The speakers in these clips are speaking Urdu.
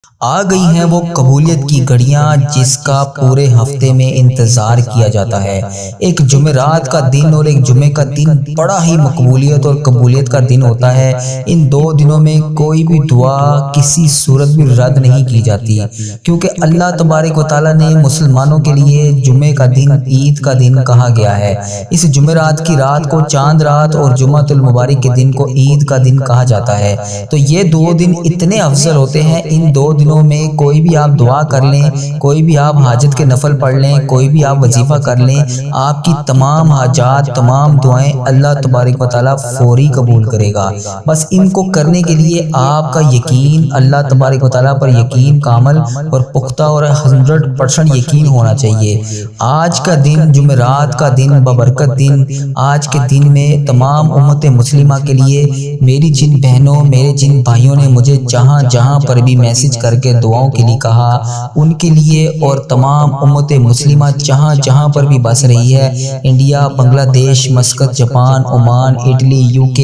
آ گئی ہیں وہ قبولیت کی گھڑیاں جس کا پورے ہفتے میں انتظار کیا جاتا ہے۔ ایک جمعرات کا دن اور ایک جمعے کا دن بڑا ہی مقبولیت اور قبولیت کا دن ہوتا ہے۔ ان دو دنوں میں کوئی بھی دعا کسی صورت بھی رد نہیں کی جاتی، کیونکہ اللہ تبارک و تعالیٰ نے مسلمانوں کے لیے جمعے کا دن عید کا دن کہا گیا ہے۔ اس جمعرات کی رات کو چاند رات اور جمعۃ المبارک کے دن کو عید کا دن کہا جاتا ہے۔ تو یہ دو دن اتنے افضل ہوتے ہیں، ان دو دنوں میں کوئی بھی آپ دعا کر لیں، کوئی بھی آپ حاجت کے نفل پڑھ لیں، کوئی بھی آپ وظیفہ کر لیں، آپ کی تمام حاجات، تمام دعائیں اللہ تبارک و تعالیٰ فوری قبول کرے گا۔ بس ان کو کرنے کے لیے آپ کا یقین اللہ تبارک و تعالیٰ پر یقین کامل اور پختہ اور 100% یقین ہونا چاہیے۔ آج کا دن جمعرات کا دن ببرکت دن، آج کے دن میں تمام امت مسلمہ کے لیے میری جن بہنوں، میرے جن بھائیوں نے مجھے جہاں جہاں پر بھی میسج کر کے دعاؤں کے لیے کہا، ان کے لیے اور تمام امت مسلمہ جہاں جہاں پر بھی بس رہی ہے، انڈیا، بنگلہ دیش، Muscat, Japan, Oman, Italy, UK،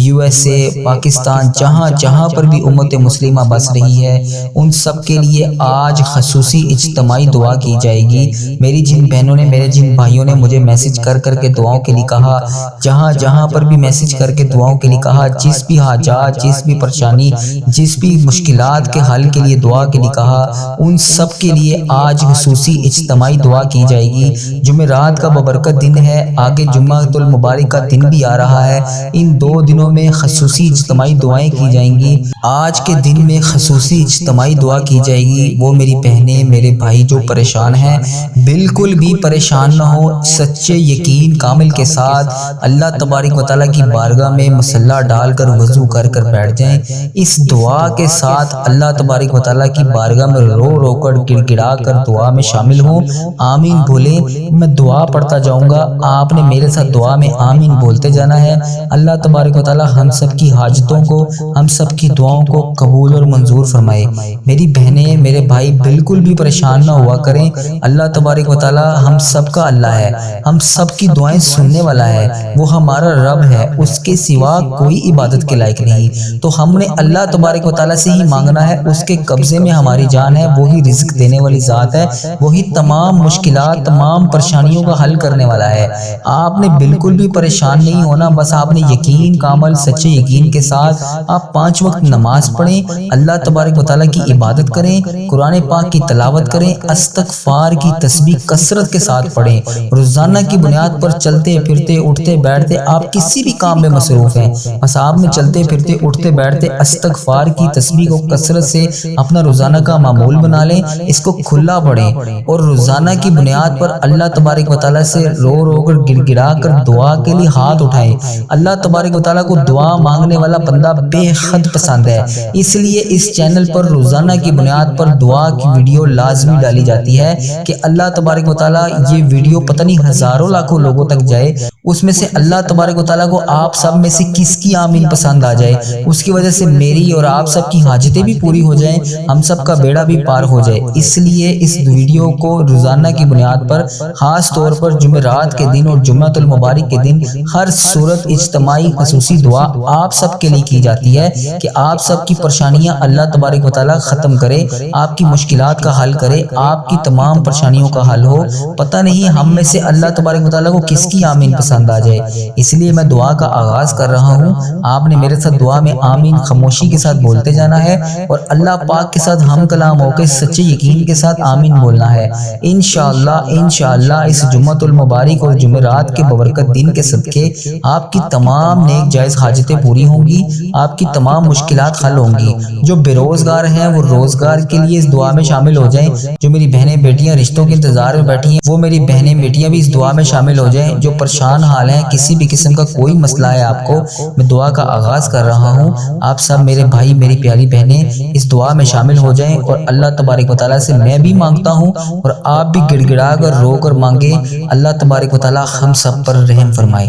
USA، Pakistan, جہاں جہاں پر بھی امت مسلمہ بس رہی ہے، ان سب کے لیے آج خصوصی اجتماعی دعا کی جائے گی۔ میری جن بہنوں نے، میرے جن بھائیوں نے مجھے میسج کر کے دعاؤں کے لیے کہا، جہاں جہاں پر بھی میسج کر کے دعاؤں کے لیے کہا، جس بھی حاجات، جس بھی پریشانی، جس بھی مشکلات کے حل کے لیے دعا کے لیے کہا، ان سب کے لیے آج خصوصی اجتماعی دعا کی جائے گی۔ جمعرات کا ببرکت دن ہے، آگے جمعۃ المبارک کا دن بھی آ رہا ہے، ان دو دنوں میں خصوصی اجتماعی دعائیں کی جائیں گی۔ آج کے دن میں خصوصی اجتماعی دعا کی جائے گی۔ وہ میری بہنیں، میرے بھائی جو پریشان ہیں، بالکل بھی پریشان نہ ہو، سچے یقین کامل کے ساتھ اللہ تبارک و تعالیٰ کی بارگاہ میں مصلی ڈال کر وضو کر بیٹھ جائیں۔ اس دعا کے ساتھ اللہ تبارک و تعالیٰ کی بارگاہ میں رو رو کر گڑ گڑا کر دعا میں شامل ہوں، آمین بولیں۔ میں دعا پڑھتا جاؤں گا، آپ نے میرے ساتھ دعا میں آمین بولتے جانا ہے۔ اللہ تبارک و تعالیٰ ہم سب کی حاجتوں کو، ہم سب کی دعاؤں کو قبول اور منظور فرمائے۔ میری بہنیں، میرے بھائی بالکل بھی پریشان نہ ہوا کریں، اللہ تبارک و تعالیٰ ہم سب کا اللہ ہے، ہم سب کی دعائیں سننے والا ہے، وہ ہمارا رب ہے، اس کے سوا کوئی عبادت کے لائق نہیں۔ تو ہم نے اللہ تبارک و تعالیٰ سے ہی مانگنا ہے، اس کے قبضے میں ہماری جان ہے، وہی رزق دینے والی ذات ہے، وہی تمام مشکلات، تمام پریشانیوں کا حل کرنے والا ہے۔ آپ نے بالکل بھی پریشان نہیں ہونا، بس آپ نے یقین کامل سچے یقین کے ساتھ آپ 5 وقت نماز پڑھیں، اللہ تبارک و تعالیٰ کی عبادت کریں، قرآن پاک کی تلاوت کریں، استغفار کی تسبیح کثرت کے ساتھ پڑھیں۔ روزانہ کی بنیاد پر چلتے پھرتے اٹھتے بیٹھتے آپ کسی بھی کام میں مصروف ہیں، بس آپ نے چلتے پھرتے اٹھتے بیٹھتے استغفار کی تسبیح کو کثرت سے اپنا روزانہ کا معمول بنا لیں، اس کو کھلا پڑھیں، اور روزانہ کی بنیاد پر اللہ تبارک و تعالیٰ سے رو رو کر گڑ گڑا کر دعا کے لیے ہاتھ اٹھائیں۔ اللہ تبارک و تعالیٰ کو دعا مانگنے والا بندہ بے حد پسند ہے، اس لیے اس چینل پر روزانہ کی بنیاد پر دعا کی ویڈیو لازمی ڈالی جاتی ہے کہ اللہ تبارک و تعالیٰ یہ ویڈیو پتہ نہیں ہزاروں لاکھوں لوگوں تک جائے، اس میں سے اللہ تبارک و تعالیٰ کو آپ سب میں سے کس کی آمین پسند آ جائے، اس کی وجہ سے میری اور آپ سب کی حاجتیں بھی پوری ہو جائیں، ہم سب کا بیڑا بھی پار ہو جائے۔ اس لیے اس ویڈیو کو روزانہ کی بنیاد پر خاص طور پر جمعرات کے دن اور جمعۃ المبارک کے دن ہر صورت اجتماعی خصوصی دعا آپ سب کے لیے کی جاتی ہے کہ آپ سب کی پریشانیاں اللہ تبارک و تعالیٰ ختم کرے، آپ کی مشکلات کا حل کرے، آپ کی تمام پریشانیوں کا حل ہو۔ پتہ نہیں ہم میں سے اللہ تبارک و تعالیٰ کو کس کی آمین پسند آ جائے، اس لیے میں دعا کا آغاز کر رہا ہوں۔ آپ نے میرے ساتھ دعا میں آمین خاموشی کے ساتھ بولتے جانا ہے، اور اللہ پاک کے ساتھ ہم کلام ہو کے سچے یقین کے ساتھ آمین بولنا ہے۔ انشاءاللہ اس جمعۃ المبارک اور جمعرات کے ببرکت دن کے صدقے آپ کی تمام نیک جائز حاجتیں پوری ہوں گی، آپ کی تمام مشکلات حل ہوں گی۔ جو بے روزگار ہیں وہ روزگار کے لیے اس دعا میں شامل ہو جائیں، جو میری بہنیں بیٹیاں رشتوں کے انتظار میں بیٹھی ہیں وہ میری بہنیں بیٹیاں بھی اس دعا میں شامل ہو جائیں۔ جو پریشان حال ہیں، کسی بھی قسم کا کوئی مسئلہ ہے آپ کو، میں دعا کا آغاز کر رہا ہوں، آپ سب میرے بھائی، میری پیاری بہنیں اس دعا میں شامل ہو جائیں، اور اللہ تبارک و تعالیٰ سے میں بھی مانگتا ہوں اور آپ بھی گڑ گڑا کر رو کر مانگے، اللہ تبارک و تعالیٰ ہم سب پر رحم فرمائے۔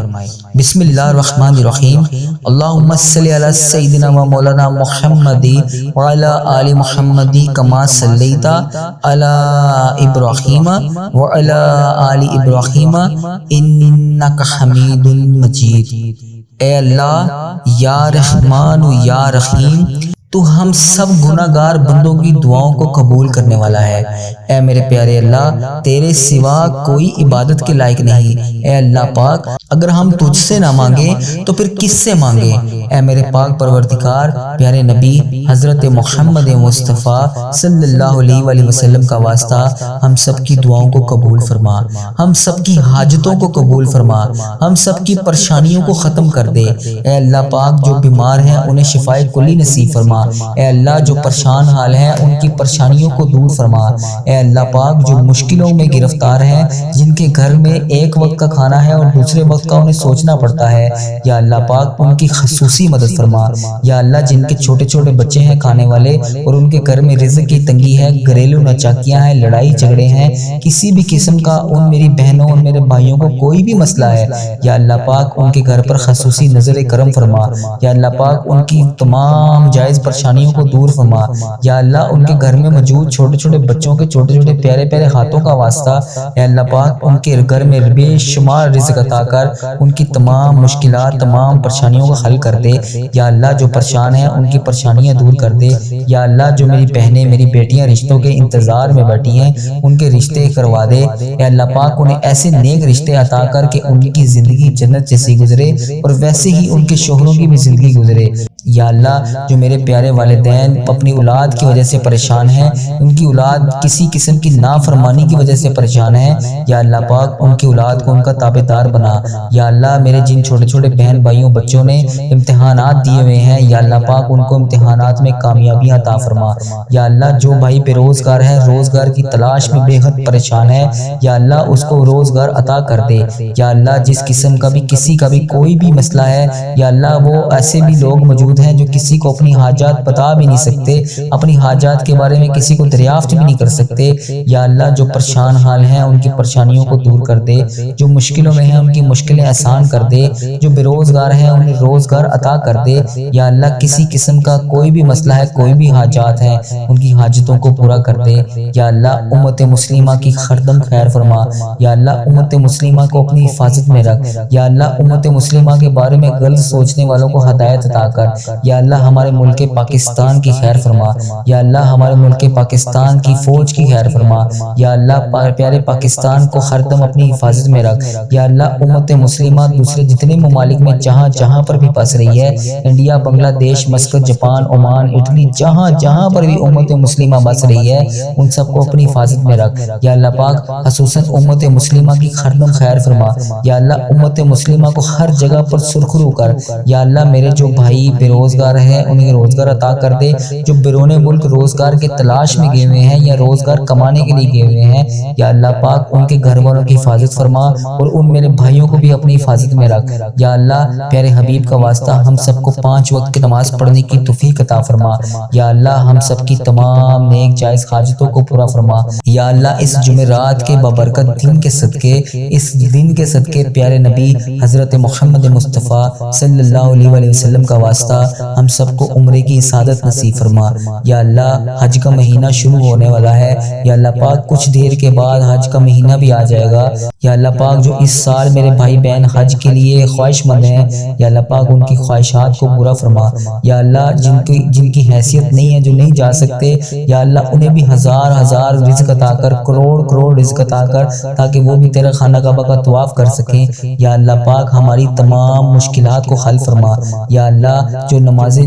بسم اللہ الرحمن الرحیم، اللہم صلی علی سیدنا و مولانا محمد وعلی آل محمد کما صلیت علی ابراہیم وعلی آل ابراہیم انک حمید مجید۔ اے اللہ، یا رحمان و یا رحیم، تو ہم سب گناہگار بندوں کی دعاؤں کو قبول کرنے والا ہے۔ اے میرے پیارے اللہ، تیرے سوا کوئی عبادت کے لائق نہیں۔ اے اللہ پاک، اگر ہم تجھ سے نہ مانگیں تو پھر کس سے مانگیں؟ اے میرے پاک پروردگار، پیارے نبی حضرت محمد مصطفیٰ صلی اللہ علیہ وآلہ وسلم کا واسطہ ہم سب کی دعاؤں کو قبول فرما، ہم سب کی حاجتوں کو قبول فرما، ہم سب کی پریشانیوں کو ختم کر دے۔ اے اللہ پاک، جو بیمار ہیں انہیں شفائے کلی نصیب فرما۔ اے اللہ، جو پریشان حال ہیں ان کی پریشانیوں کو دور فرما۔ اے اللہ پاک، جو مشکلوں میں گرفتار ہیں، جن کے گھر میں ایک وقت کا کھانا ہے اور دوسرے وقت کا انہیں سوچنا پڑتا ہے، یا اللہ پاک ان کی خصوصی مدد فرما۔ یا اللہ، جن کے چھوٹے چھوٹے بچے ہیں کھانے والے اور ان کے گھر میں رزق کی تنگی ہے، گھریلو ناچاکیاں ہیں، لڑائی جھگڑے ہیں، کسی بھی قسم کا ان میری بہنوں اور میرے بھائیوں کو کوئی بھی مسئلہ ہے، یا اللہ پاک ان کے گھر پر خصوصی نظر کرم فرما۔ یا اللہ پاک، ان کی تمام جائز پریشانیوں کو دور فرما۔ یا اللہ، ان کے گھر میں موجود چھوٹے چھوٹے بچوں کے چھوٹے چھوٹے پیارے پیارے ہاتھوں کا واسطہ، اے اللہ پاک ان کے گھر میں بے شمار رزق عطا کر ان کی تمام مشکلات، تمام پریشانیوں کو حل کر دے۔ یا اللہ، جو پریشان ہیں ان کی پریشانیاں دور کر دے۔ یا اللہ، جو میری بہنیں، میری بیٹیاں رشتوں کے انتظار میں بیٹھی ہیں، ان کے رشتے کروا دے۔ اے اللہ پاک، انہیں ایسے نیک رشتے عطا کر کہ ان کی زندگی جنت جیسی گزرے اور ویسے ہی ان کے شوہروں کی بھی زندگی گزرے۔ یا اللہ، جو میرے پیارے والدین اپنی اولاد کی وجہ سے پریشان ہیں، ان کی اولاد کسی قسم کی نافرمانی کی وجہ سے پریشان ہے، یا اللہ پاک ان کی اولاد کو ان کا تابعدار بنا۔ یا اللہ، میرے جن چھوٹے چھوٹے بہن بھائیوں بچوں نے امتحانات دیے ہوئے ہیں، یا اللہ پاک ان کو امتحانات میں کامیابیاں عطا فرما۔ یا اللہ، جو بھائی بے روزگار ہے، روزگار کی تلاش میں بے حد پریشان ہے، یا اللہ اس کو روزگار عطا کر دے۔ یا اللہ، جس قسم کا بھی کسی کا بھی کوئی بھی مسئلہ ہے، یا اللہ وہ ایسے بھی لوگ موجود ہیں جو کسی کو اپنی حاجات بتا بھی نہیں سکتے، اپنی حاجات کے بارے میں کسی کو دریافت بھی نہیں کر سکتے۔ یا اللہ، جو پریشان حال ہیں ان کی پریشانیوں کو دور کر دے، جو مشکلوں میں ہیں ان کی مشکلیں آسان کر دے، جو بے روزگار ہیں انہیں روزگار عطا کر دے۔ یا اللہ، کسی قسم کا کوئی بھی مسئلہ ہے، کوئی بھی حاجات ہیں، ان کی حاجتوں کو پورا کر دے۔ یا اللہ، امت مسلمہ کی خردم خیر فرما۔ یا اللہ، امت مسلمہ کو اپنی حفاظت میں رکھ۔ یا اللہ، امت مسلمہ کے بارے میں غلط سوچنے والوں کو ہدایت عطا کر۔ یا اللہ، ہمارے ملک پاکستان کی خیر فرما۔ یا اللہ، ہمارے ملک پاکستان کی فوج کی خیر فرما۔ یا اللہ، پیارے پاکستان کو ہر دم اپنی حفاظت میں رکھ۔ یا اللہ، امت مسلمہ دوسرے جتنے ممالک میں جہاں جہاں پر بھی پس رہی ہے، انڈیا، بنگلہ دیش، مسقط، جاپان، عمان، اٹلی، جہاں جہاں پر بھی امت مسلمہ بس رہی ہے، ان سب کو اپنی حفاظت میں رکھ۔ یا اللہ پاک، خصوصاً امت مسلمہ کی ہر دم خیر فرما۔ یا اللہ، امت مسلمہ کو ہر جگہ پر سرخرو کر۔ یا اللہ، میرے جو بھائی بے روزگار ہیں انہیں روزگار عطا کر دے، جو بیرون ملک روزگار کے تلاش میں گئے ہوئے ہیں یا روزگار کمانے کے لیے گئے ہوئے ہیں، یا اللہ پاک ان کے گھر والوں کی حفاظت فرما اور ان میرے بھائیوں کو بھی اپنی حفاظت میں رکھ۔ یا اللہ، پیارے حبیب کا واسطہ ہم سب کو 5 وقت کی نماز پڑھنے کی توفیق عطا فرما۔ یا اللہ، ہم سب کی تمام نیک جائز حاجتوں کو پورا فرما۔ یا اللہ، اس جمعرات کے بابرکت دن کے صدقے، اس دن کے صدقے پیارے نبی حضرت محمد مصطفیٰ صلی اللہ علیہ وآلہ وسلم کا واسطہ ہم سب کو عمرے کی سعادت نصیب فرما۔ یا اللہ، حج کا مہینہ شروع ہونے والا ہے، یا اللہ پاک کچھ دیر کے بعد حج کا مہینہ بھی آ جائے گا۔ یا اللہ پاک، جو اس سال میرے بھائی بہن حج کے لیے خواہش مند ہیں، یا اللہ پاک ان کی خواہشات کو پورا فرما۔ یا اللہ، جن کی حیثیت نہیں ہے، جو نہیں جا سکتے، یا اللہ انہیں بھی ہزار ہزار رزق عطا کر، کروڑ کروڑ رزق عطا کر، تاکہ وہ بھی تیرے خانہ کعبہ کا طواف کر سکیں۔ یا اللہ پاک، ہماری تمام مشکلات کو حل فرما۔ یا اللہ،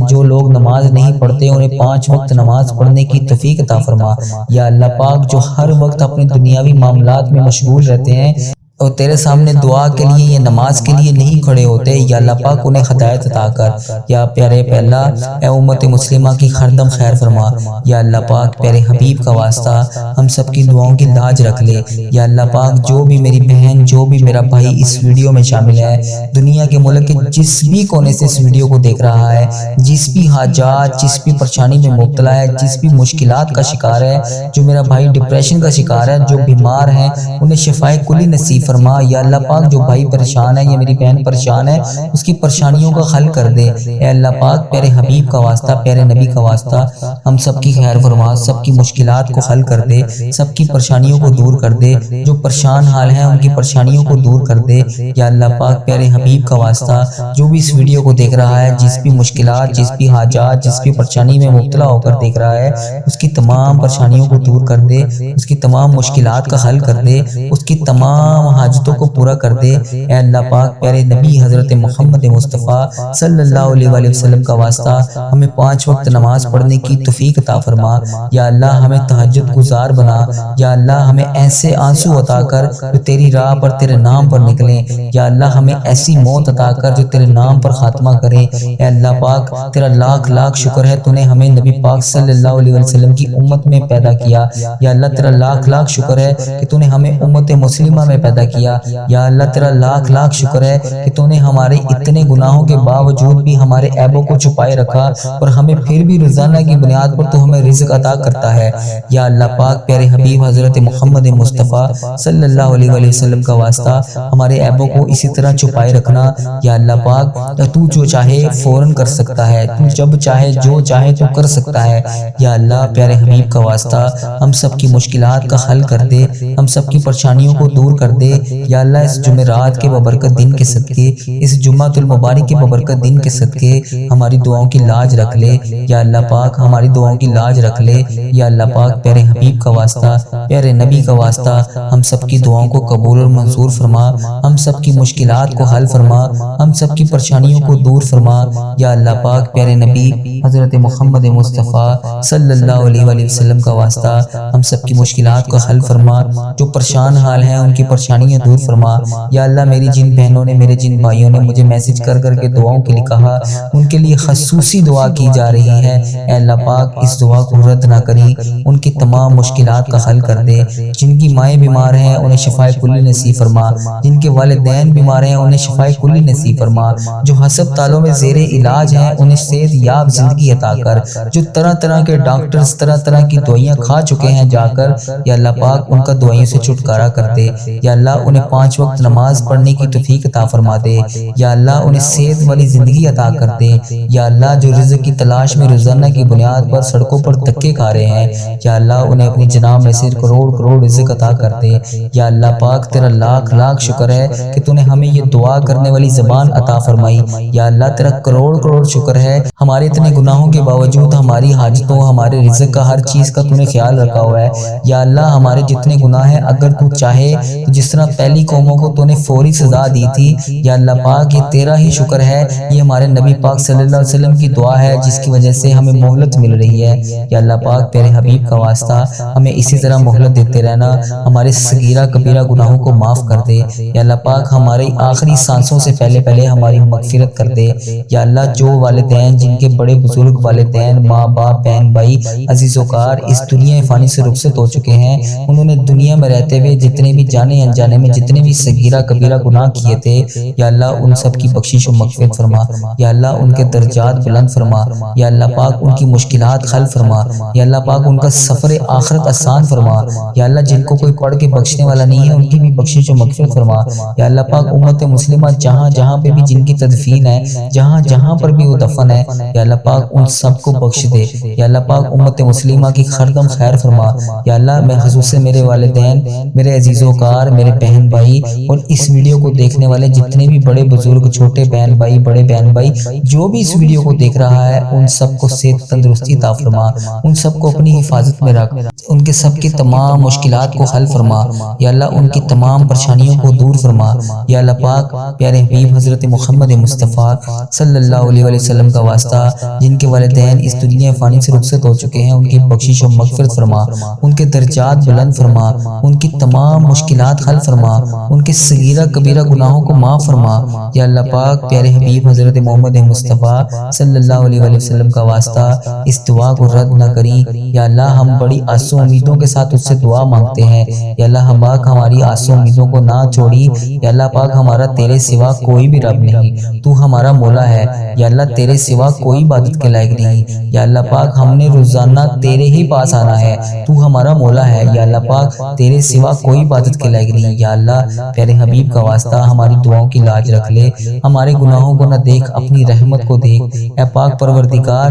جو لوگ نماز نہیں پڑھتے انہیں 5 وقت نماز پڑھنے کی توفیق عطا فرما۔ یا اللہ پاک، جو ہر وقت اپنے دنیاوی معاملات میں مشغول رہتے ہیں اور تیرے سامنے دعا کے لیے یا نماز کے لیے نہیں کھڑے ہوتے، یا اللہ پاک انہیں ہدایت عطا کر۔ یا پیارے اللہ، اے امت مسلمہ کی ہر دم خیر فرما۔ یا اللہ پاک، پیارے حبیب کا واسطہ ہم سب کی دعاؤں کی لاج رکھ لے۔ یا اللہ پاک، جو بھی میری بہن، جو بھی میرا بھائی اس ویڈیو میں شامل ہے، دنیا کے ملک کے جس بھی کونے سے اس ویڈیو کو دیکھ رہا ہے، جس بھی حاجات، جس بھی پریشانی میں مبتلا ہے، جس بھی مشکلات کا شکار ہے، جو میرا بھائی ڈپریشن کا شکار ہے، جو بیمار ہیں، انہیں شفائے کلی نصیب فرما، یا اللہ پاک جو بھائی پریشان ہے یا میری بہن پریشان ہے اس کی پریشانیوں کا حل کر دے، اے اللہ پاک پیارے حبیب کا واسطہ، پیارے نبی کا واسطہ ہم سب کی خیر فرما، سب کی مشکلات کو حل کر دے، سب کی پریشانیوں کو دور کر دے، جو پریشان حال ہیں ان کی پریشانیوں کو دور کر دے، یا اللہ پاک پیارے حبیب کا واسطہ جو بھی اس ویڈیو کو دیکھ رہا ہے، جس بھی مشکلات، جس بھی حاجات، جس بھی پریشانی میں مبتلا ہو کر دیکھ رہا ہے، اس کی تمام پریشانیوں کو دور کر دے، اس کی تمام مشکلات کا حل کر دے، اس کی تمام حاجتوں کو پورا کر دے، اے اللہ پاک پیارے نبی حضرت محمد مصطفیٰ صلی اللہ علیہ وآلہ وسلم کا واسطہ ہمیں 5 وقت نماز پڑھنے کی توفیق عطا فرما، یا اللہ ہمیں تہجد گزار بنا، یا اللہ ہمیں ایسے آنسو عطا کر جو تیری راہ پر تیرے نام پر نکلیں، یا اللہ ہمیں ایسی موت عطا کر جو تیرے نام پر خاتمہ کریں، اے اللہ پاک تیرا لاکھ لاکھ شکر ہے تو نے ہمیں نبی پاک صلی اللہ علیہ وسلم کی امت میں پیدا کیا، یا اللہ تیرا لاکھ لاکھ شکر ہے کہ تو نے ہمیں امت مسلمہ میں پیدا کیا، یا اللہ تیرا لاکھ لاکھ شکر ہے کہ تو نے ہمارے اتنے گناہوں کے باوجود بھی ہمارے عیبوں کو چھپائے رکھا اور ہمیں پھر بھی روزانہ کی بنیاد پر تو ہمیں رزق عطا کرتا ہے، یا اللہ پاک پیارے حبیب حضرت محمد مصطفیٰ صلی اللہ علیہ وآلہ وسلم کا واسطہ ہمارے عیبوں کو اسی طرح چھپائے رکھنا، یا اللہ پاک تو جو چاہے فوراً کر سکتا ہے، تو جب چاہے جو چاہے تو کر سکتا ہے، یا اللہ پیارے حبیب کا واسطہ ہم سب کی مشکلات کا حل کر دے، ہم سب کی پریشانیوں کو دور کر دے، یا اللہ اس جمعرات کے ببرکت دن کے صدقے، اس جمعۃ المبارک کے ببرکت دن کے صدقے ہماری دعاؤں کی لاج رکھ لے، یا اللہ پاک ہماری دعاؤں کی لاج رکھ لے، یا اللہ پاک پیارے حبیب کا واسطہ، پیارے نبی کا واسطہ ہم سب کی دعاؤں کو قبول اور منظور فرما، ہم سب کی مشکلات کو حل فرما، ہم سب کی پریشانیوں کو دور فرما، یا اللہ پاک پیارے نبی حضرت محمد مصطفیٰ صلی اللہ علیہ وآلہ وسلم کا واسطہ ہم سب کی مشکلات کو حل فرما، جو پریشان حال ہیں ان کی پریشانیاں دور فرما، یا اللہ میری جن بہنوں نے، میرے جن بھائیوں نے مجھے میسج کر کر کے دعاؤں کے لیے کہا، ان کے لیے خصوصی دعا کی جا رہی ہے، اے اللہ پاک اس دعا کو رد نہ کریں، ان کی تمام مشکلات کا حل کر دے، جن کی مائیں بیمار ہیں انہیں شفائے کلی نصیب فرما، جن کے والدین بیمار ہیں انہیں شفائے کلی نصیب فرما، جو ہسپتالوں میں زیر علاج ہیں انہیں صحت یاب زندگی عطا کر، جو طرح طرح کے ڈاکٹرز طرح طرح کی دوائیاں کھا چکے ہیں جا کر، یا اللہ پاک ان کا دوائیوں سے چھٹکارا کر دے، یا اللہ انہیں 5 وقت نماز پڑھنے کی توفیق عطا فرما دے، یا اللہ انہیں صحت والی زندگی عطا کر دے، یا اللہ جو رزق کی تلاش میں روزانہ کی بنیاد پر سڑکوں پر دھکے کھا رہے ہیں، یا اللہ انہیں اپنی جناب میں سے کروڑ کروڑ رزق عطا کر دے، یا اللہ پاک تیرا لاکھ لاکھ شکر ہے کہ تو نے ہمیں یہ دعا کرنے والی زبان عطا فرمائی، یا اللہ تیرا کروڑ کروڑ شکر ہے ہمارے اتنے گناہوں کے باوجود ہماری حاجتوں، ہمارے رزق کا، ہر چیز کا تو نے خیال رکھا ہوا ہے، یا اللہ ہمارے جتنے گناہ ہیں اگر تو چاہے تو جس طرح پہلی قوموں کو تو نے فوری سزا دی تھی، یا اللہ پاک یہ تیرا ہی شکر ہے، یہ ہمارے نبی پاک صلی اللہ علیہ وسلم کی دعا ہے جس کی وجہ سے ہمیں مہلت مل رہی ہے، یا اللہ پاک پیارے حبیب کا واسطہ ہمیں اسی طرح مہلت دیتے رہنا، ہمارے صغیرہ کبیرہ گناہوں کو معاف کر دے، یا اللہ پاک ہماری آخری سانسوں سے پہلے ہماری مغفرت کر دے، یا اللہ جو والدین، جن کے بڑے بزرگ والدین، ماں باپ، بہن بھائی، عزیز و کار اس دنیا فانی سے رخصت ہو چکے ہیں، انہوں نے دنیا میں رہتے ہوئے جتنے بھی جانے انجانے میں جتنے بھی صغیرہ کبیرہ گناہ کیے تھے، یا اللہ ان سب کی بخشش و مغفرت فرما، یا اللہ ان کے درجات بلند فرما، یا اللہ پاک ان کی مشکلات حل فرما، یا اللہ پاک ان کا سفر آخرت آسان فرما، یا اللہ جن کو کوئی پڑھ کے بخشنے والا نہیں ہے ان کی بھی بخشش و مغفرت فرما، یا اللہ پاک امت مسلمہ جہاں جہاں پہ بھی جن کی تدفین ہے، جہاں جہاں پر بھی وہ دفن ہے، یا اللہ پاک ان سب کو بخش دے، یا اللہ پاک امت مسلمہ کی خردم خیر فرما، یا اللہ میں خصوص میرے والدین، میرے عزیز و کار، میرے بہن بھائی اور اس ویڈیو کو دیکھنے والے جتنے بھی بڑے بزرگ، چھوٹے بہن بھائی، بڑے بہن بھائی جو بھی اس ویڈیو کو دیکھ رہا ہے، ان سب کو صحت تندرستی عطا فرما، ان سب کو اپنی حفاظت میں رکھ، ان کے سب کی تمام مشکلات کو حل فرما، یا اللہ ان کی تمام پریشانیوں کو دور فرما، یا اللہ پاک پیارے حبیب حضرت محمد مصطفیٰ صلی اللہ علیہ وسلم کا واسطہ جن کے والدین اس دنیا فانی سے رخصت ہو چکے ہیں ان کی بخشش و مغفرت فرما، ان کے درجات بلند فرما، ان کی تمام مشکلات حل فرما، ان کے صغیرہ کبیرہ گناہوں کو معاف فرما، یا اللہ پاک پیارے حبیب حضرت محمد مصطفیٰ صلی اللہ علیہ وسلم کا واسطہ اس دعا کو رد نہ کریں، یا اللہ ہم بڑی آسو امیدوں کے ساتھ اس سے دعا مانگتے ہیں، یا اللہ ہم پاک ہماری آسو امیدوں کو نہ چھوڑی، یا اللہ پاک ہمارا تیرے سوا کوئی بھی رب نہیں، تو ہمارا مولا ہے، یا اللہ تیرے سوا کوئی عبادت کے لائق نہیں، یا اللہ پاک ہم نے روزانہ تیرے ہی پاس آنا ہے، تو ہمارا مولا ہے، یا اللہ پاک تیرے سوا کوئی عبادت کے لائق نہیں ہیں۔ یا اللہ پیارے حبیب کا واسطہ ہماری دعاؤں کی لاج رکھ لے، ہمارے گناہوں کو نہ دیکھ، اپنی رحمت کو دیکھ۔ اے پاک پروردگار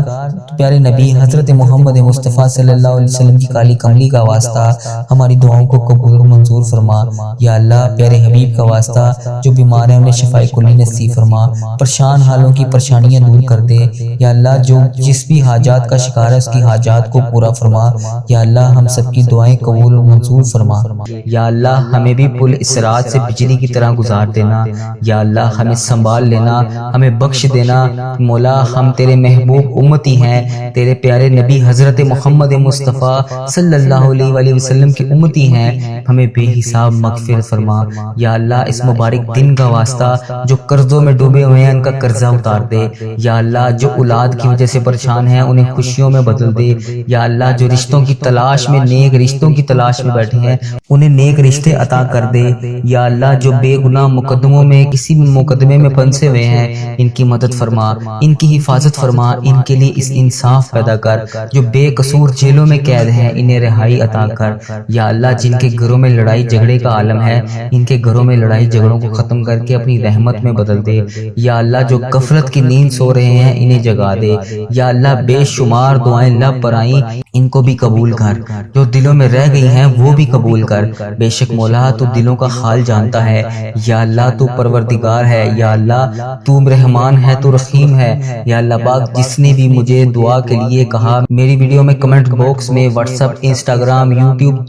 پیارے نبی حضرت محمد مصطفیٰ صلی اللہ علیہ وسلم کی کالی کملی کا واسطہ ہماری دعاؤں کو قبول و منظور فرما۔ یا اللہ پیارے حبیب کا واسطہ جو بیمار ہیں انہیں شفائے کلی نصیب فرما، پریشان حالوں کی پریشانیاں دور کر دے۔ یا اللہ جو جس بھی حاجات کا شکار ہے اس کی حاجات کو پورا فرما۔ یا اللہ ہم سب کی دعائیں قبول و منظور فرما۔ یا اللہ ہمیں بھی پل اسرات سے بجلی کی طرح گزار دینا۔ یا اللہ ہمیں سنبھال لینا، ہمیں بخش دینا۔ مولا ہم تیرے محبوب امتی ہیں، تیرے پیارے نبی حضرت محمد مصطفیٰ صلی اللہ علیہ وآلہ وسلم کی امتی ہیں، ہمیں بے حساب مغفرت فرما۔ یا اللہ اس مبارک دن کا واسطہ جو قرضوں میں ڈوبے ہوئے ہیں ان کا قرضہ اتار دے۔ یا اللہ جو اولاد کی وجہ سے پریشان ہیں انہیں خوشیوں میں بدل دے۔ یا اللہ جو رشتوں کی تلاش میں، نیک رشتوں کی تلاش میں بیٹھے ہیں انہیں نیک رشتے عطا کر دے۔ یا اللہ جو بے گناہ مقدموں میں کسی بھی مقدمے میں پھنسے ہوئے ہیں ان کی مدد فرما، ان کی حفاظت فرما، ان کے لیے اس انصاف پیدا کر۔ جو بے قصور جیلوں میں قید ہیں انہیں رہائی عطا کر۔ یا اللہ جن کے گھروں میں لڑائی جھگڑے کا عالم ہے ان کے گھروں میں لڑائی جھگڑوں کو ختم کر کے اپنی رحمت میں بدل دے۔ یا اللہ جو غفلت کی نیند سو رہے ہیں انہیں جگا دے۔ یا اللہ بے شمار دعائیں لب پر آئیں ان کو بھی قبول کر، جو دلوں میں رہ گئی ہیں وہ بھی قبول کر۔ بے شک مولا تو دلوں کا حال جانتا ہے۔ یا اللہ تو پروردگار ہے۔ یا اللہ تو رحمان ہے، تو رحیم ہے۔ یا اللہ پاک جس نے بھی مجھے دعا کے لیے کہا میری ویڈیو میں کمنٹ باکس میں، واٹس ایپ، انسٹاگرام، یوٹیوب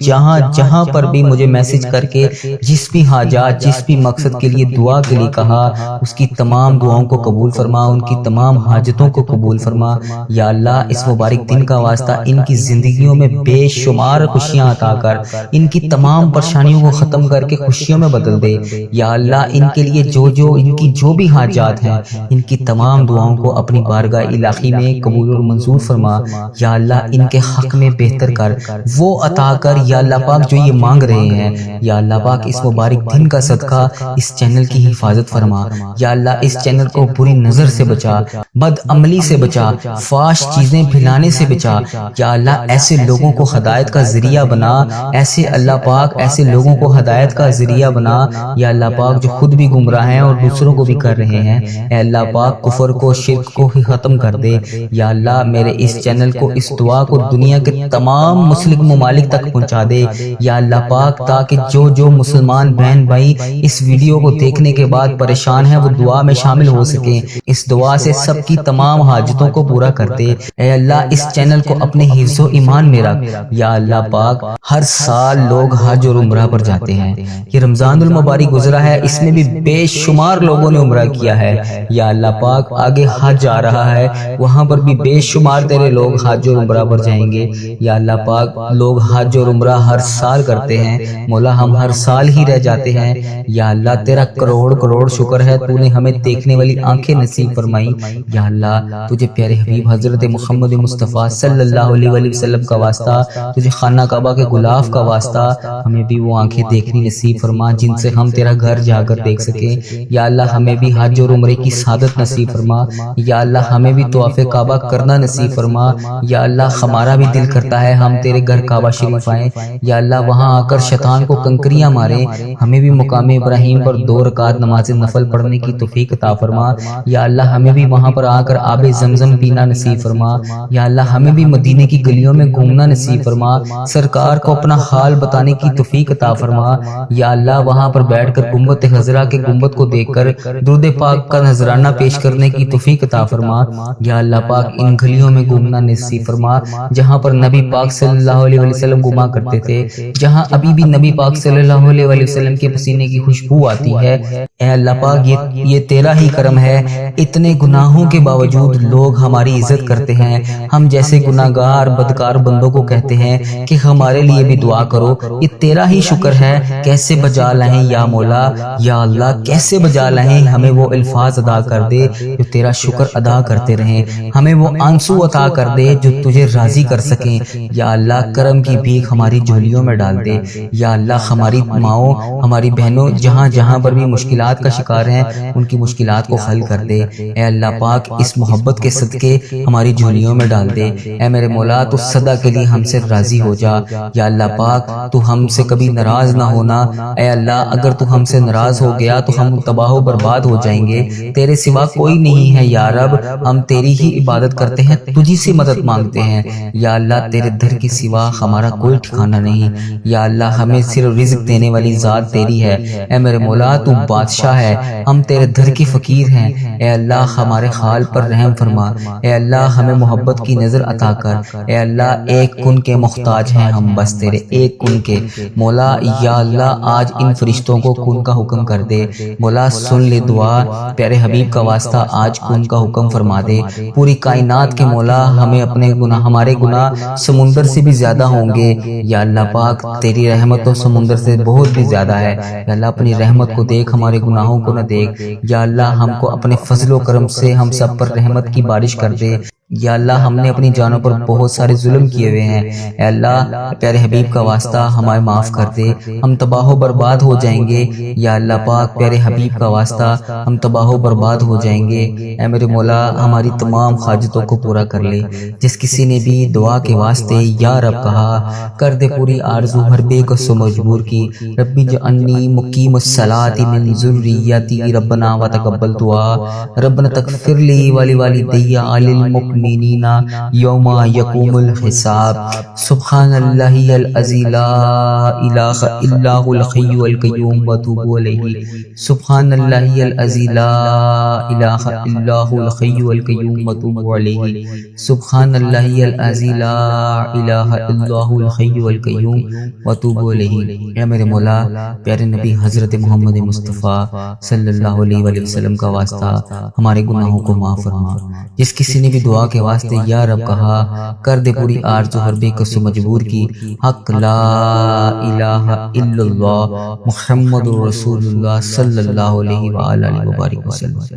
جہاں پر بھی مجھے میسج کر کے جس بھی حاجات جس بھی مقصد کے لیے دعا کے لیے کہا اس کی تمام دعاؤں کو قبول فرما، ان کی تمام حاجتوں کو قبول فرما۔ یا اللہ اس مبارک دن کا واسطہ ان کی زندگیوں میں بے شمار خوشیاں عطا کر، ان کی تمام پریشانیوں کو ختم کر کے خوشیوں میں بدل دے۔ یا اللہ ان کے لیے ان کی جو بھی حاجات ہیں ان کی تمام دعاؤں کو اپنی بارگاہ الہی میں قبول اور منظور فرما۔ یا اللہ ان کے حق میں بہتر کر، وہ عطا کر یا اللہ پاک جو یہ مانگ رہے ہیں۔ یا اللہ پاک اس مبارک دن کا صدقہ اس چینل کی حفاظت فرما۔ یا اللہ اس چینل کو بری نظر سے بچا، بد عملی سے بچا، فحش چیزیں پھیلانے سے بچا۔ یا اللہ ایسے لوگوں کو ہدایت کا ذریعہ بنا، ایسے اللہ پاک ایسے لوگوں کو ہدایت کا ذریعہ بنا یا اللہ پاک جو خود بھی گمراہ ہیں اور دوسروں کو بھی کر رہے ہیں۔ اے اللہ پاک کفر کو، شرک کو ہی ختم کر دے۔ یا اللہ میرے اس چینل کو، اس دعا کو دنیا کے تمام مسلم ممالک تک پہنچا دے یا اللہ پاک، تاکہ جو مسلمان بہن بھائی اس ویڈیو کو دیکھنے کے بعد پریشان ہیں وہ دعا میں شامل ہو سکیں۔ اس دعا سے سب کی تمام حاجتوں کو پورا کر دے۔ اے اللہ اس چینل کو اپنے حفظ و ایمان میں رکھ۔ یا اللہ پاک ہر سال لوگ حج اور عمرہ پر جاتے ہیں، یہ رمضان المبارک گزرا ہے اس میں بھی بے شمار لوگوں نے عمرہ کیا ہے۔ یا اللہ پاک آگے حج آ رہا ہے وہاں پر بھی بے شمار تیرے لوگ حج اور عمرہ پر جائیں گے۔ یا اللہ پاک لوگ حج اور عمرہ ہر سال کرتے ہیں، مولا ہم ہر سال ہی رہ جاتے ہیں۔ یا اللہ تیرا کروڑ کروڑ شکر ہے تو نے ہمیں دیکھنے والی آنکھیں نصیب فرمائی۔ یا اللہ تجھے پیارے حبیب حضرت محمد مصطفیٰ صلی اللہ علیہ وآلہ وسلم کا واسطہ، تجھے خانہ کعبہ کے غلاف کا واسطہ ہمیں بھی وہ آنکھیں دیکھنی نصیب فرما جن سے ہم تیرا گھر جا کر دیکھ سکیں۔ یا اللہ ہمیں بھی حج اور عمرے کی سعادت نصیب فرما۔ یا اللہ ہمیں بھی طواف کعبہ کرنا نصیب فرما۔ یا اللہ ہمارا بھی دل کرتا ہے ہم تیرے گھر کعبہ شریف آئیں۔ یا اللہ وہاں آ کر شیطان کو کنکریاں ماریں، ہمیں بھی مقام ابراہیم پر 2 رکعت نماز نفل پڑھنے کی توفیق عطا فرما۔ یا اللہ ہمیں بھی وہاں پر آ کر آب زمزم پینا نصیب فرما۔ یا اللہ ہمیں بھی مدینے کی گلیوں میں گھومنا نصیب فرما، سرکار کو اپنا حال بتانے کی توفیق عطا فرما۔ یا اللہ وہاں پر بیٹھ کر گنبد خضرا کے گنبد کو دیکھ کر درود پاک کا نذرانہ پیش کرنے کی توفیق عطا فرما۔ یا اللہ پاک ان گلیوں میں گھومنا نصیب فرما جہاں پر نبی پاک صلی اللہ علیہ وسلم گھوما کرتے تھے، جہاں ابھی بھی نبی پاک صلی اللہ علیہ وسلم کے پسینے کی خوشبو آتی ہے۔ اے اللہ پاک یہ تیرا ہی کرم ہے، اتنے گناہوں کے باوجود لوگ ہماری عزت کرتے ہیں۔ ہم جیسے گناہگار بدکار بندوں کو کہتے ہیں کہ ہمارے لیے بھی دعا کرو، یہ تیرا ہی شکر ہے۔ کیسے بجا لائیں یا مولا، یا اللہ کیسے بجا لائیں، ہمیں وہ الفاظ ادا کر دے جو تیرا شکر ادا کرتے رہیں، ہمیں وہ آنسو عطا کر دے جو تجھے راضی کر سکیں۔ یا اللہ کرم کی بھیک ہماری جھولیوں میں ڈال دے۔ یا اللہ ہماری ماؤں ہماری بہنوں جہاں جہاں پر بھی مشکلات مشکلات کا شکار ہیں ان کی مشکلات کو حل کر دے۔ اے اللہ پاک اس محبت کے صدقے ہماری جھولیوں میں ڈال دے۔ اے میرے مولا تو سدا کے لیے ہم سے راضی ہو جا۔ یا اللہ پاک تو ہم سے کبھی ناراض نہ ہونا۔ اے اللہ اگر تو ہم سے ناراض ہو گیا تو ہم تباہ و برباد ہو جائیں گے، تیرے سوا کوئی نہیں ہے یا رب، ہم تیری ہی عبادت کرتے ہیں، تجھی سے مدد مانگتے ہیں۔ یا اللہ تیرے در کے سوا ہمارا کوئی ٹھکانہ نہیں۔ یا اللہ ہمیں صرف رزق دینے والی ذات تیری ہے۔ اے میرے مولا تو بادشاہ ہے، ہم تیرے در کے فقیر ہیں۔ اے اللہ ہمارے حال پر رحم فرما۔ اے اللہ ہمیں محبت کی نظر عطا کر۔ اے اللہ ایک کن کے محتاج ہیں ہم، بس تیرے ایک کن کے۔ مولا یا اللہ آج ان فرشتوں کو کن کا حکم کر دے۔ مولا سن لے دعا، پیارے حبیب کا واسطہ آج کن کا حکم فرما دے۔ پوری کائنات کے مولا ہمیں اپنے گناہ، ہمارے گناہ سمندر سے بھی زیادہ ہوں گے۔ یا اللہ پاک تیری رحمت تو سمندر سے بہت بھی زیادہ ہے۔ یا اللہ اپنی رحمت کو دیکھ، ہمارے گناہوں کو نہ دیکھ۔ یا اللہ ہم کو اپنے فضل و کرم سے ہم سب پر رحمت کی بارش کر دے۔ یا اللہ ہم نے اپنی جانوں پر بہت سارے ظلم کیے ہوئے ہیں، اے اللہ پیارے حبیب کا واسطہ ہمیں معاف کر دے، ہم تباہ و برباد ہو جائیں گے۔ یا اللہ پاک پیارے حبیب کا واسطہ ہم تباہ و برباد ہو جائیں گے۔ اے میرے مولا ہماری تمام حاجتوں کو پورا کر لے۔ جس کسی نے بھی دعا کے واسطے یا رب کہا، کر دے پوری آرزو ہر بے کس و مجبور کی۔ ربی اجعلنی مقیم الصلاۃ من ذریتی ربنا وتقبل دعا، ربنا تغفر لی ولوالدی وللمؤمنین یوم یقوم الحساب۔ سبحان اللہ العظیم لا الہ الا هو الحی القیوم واتوب الیہ۔ سبحان اللہ العظیم لا الہ الا هو الحی القیوم واتوب الیہ۔ سبحان اللہ العظیم لا الہ الا هو الحی القیوم واتوب الیہ۔ اے میرے مولا پیارے نبی حضرت محمد مصطفیٰ صلی اللہ علیہ وآلہ وسلم کا واسطہ ہمارے گناہوں کو معاف فرما۔ جس کسی نے بھی دعا کے واسطے یا رب کہا، کر دے پوری آرزو ہر بے کس و مجبور کی۔ حق لا الہ الا اللہ محمد رسول اللہ صلی اللہ علیہ وآلہ وبارک وسلم۔